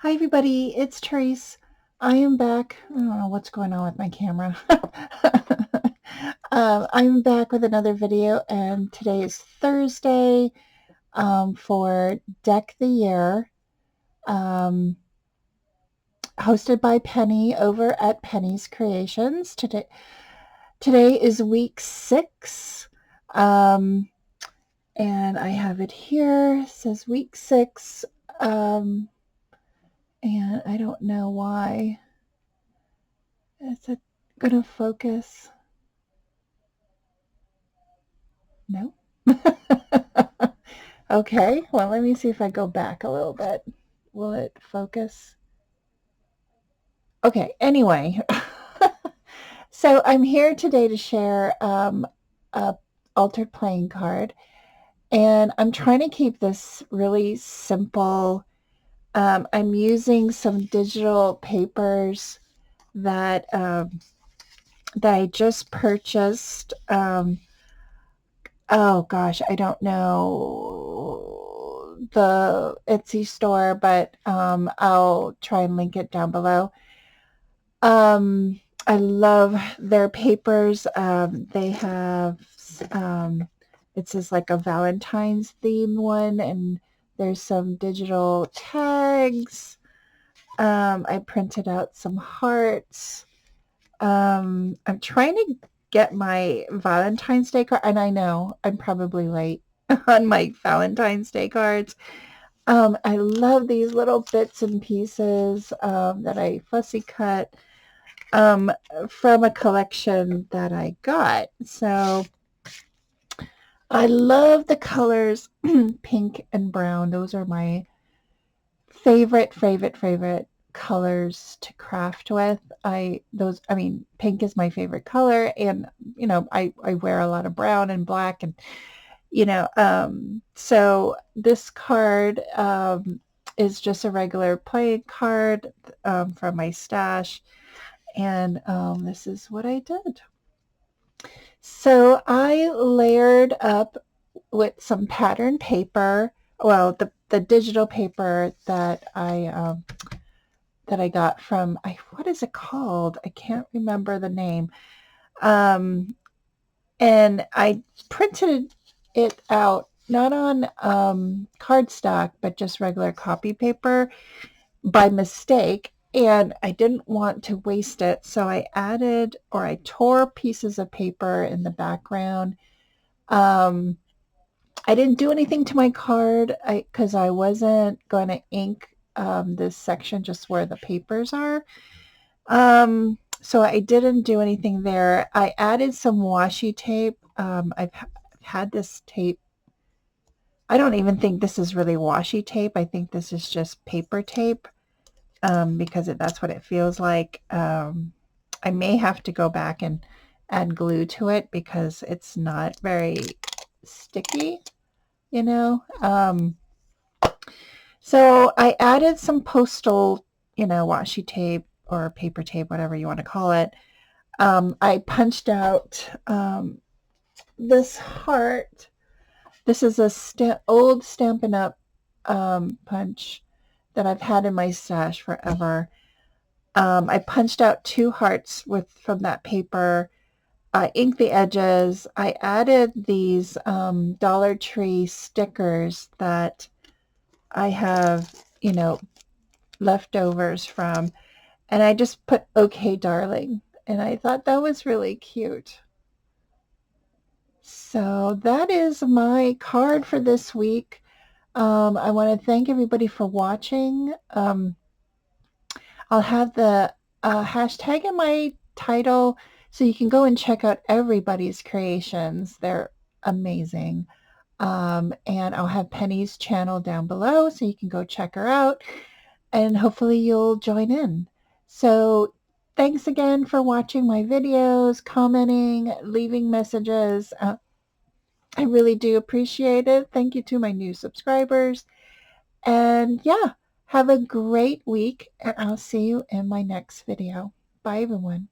Hi everybody, it's Tereese. I am back. I don't know what's going on with my camera. I'm back with another video, and today is Thursday for Deck the Year, um, hosted by Penny over at Penny's Creations. Today is week 6, um, and I have it here. It says week 6, and I don't know why. Is it gonna focus? No. Okay, well, let me see if I go back a little bit. Will it focus? Okay, anyway. So I'm here today to share a altered playing card, and I'm trying to keep this really simple. I'm using some digital papers that that I just purchased. Oh gosh, I don't know the Etsy store, but I'll try and link it down below. I love their papers. They have it says like a Valentine's theme one, and there's some digital tags. I printed out some hearts. I'm trying to get my Valentine's Day card, and I know I'm probably late on my Valentine's Day cards. I love these little bits and pieces that I fussy cut um, from a collection that I got. So I love the colors pink and brown. Those are my favorite colors to craft with. I mean, pink is my favorite color, and I wear a lot of brown and black, and so this card is just a regular playing card from my stash, and this is what I did. So I layered up with some pattern paper, well, the digital paper that I got from, what is it called? I can't remember the name. Um, and I printed it out not on cardstock, but just regular copy paper by mistake. And I didn't want to waste it, so I tore pieces of paper in the background. Um, I didn't do anything to my card because I wasn't going to ink this section just where the papers are. So I didn't do anything there. I added some washi tape. I've had this tape. I don't even think this is really washi tape. I think this is just paper tape because that's what it feels like. I may have to go back and add glue to it because it's not very sticky, you know. So I added some postal, washi tape or paper tape, whatever you want to call it. I punched out this heart. This is a old Stampin' Up! Punch that I've had in my stash forever. I punched out 2 hearts from that paper. I inked the edges. I added these Dollar Tree stickers that I have, leftovers from, and I just put "Okay, darling," and I thought that was really cute. So that is my card for this week. I want to thank everybody for watching. I'll have the hashtag in my title so you can go and check out everybody's creations. They're amazing. And I'll have Penny's channel down below so you can go check her out, and hopefully you'll join in. So thanks again for watching my videos, commenting, leaving messages. I really do appreciate it. Thank you to my new subscribers. And yeah, have a great week, and I'll see you in my next video. Bye, everyone.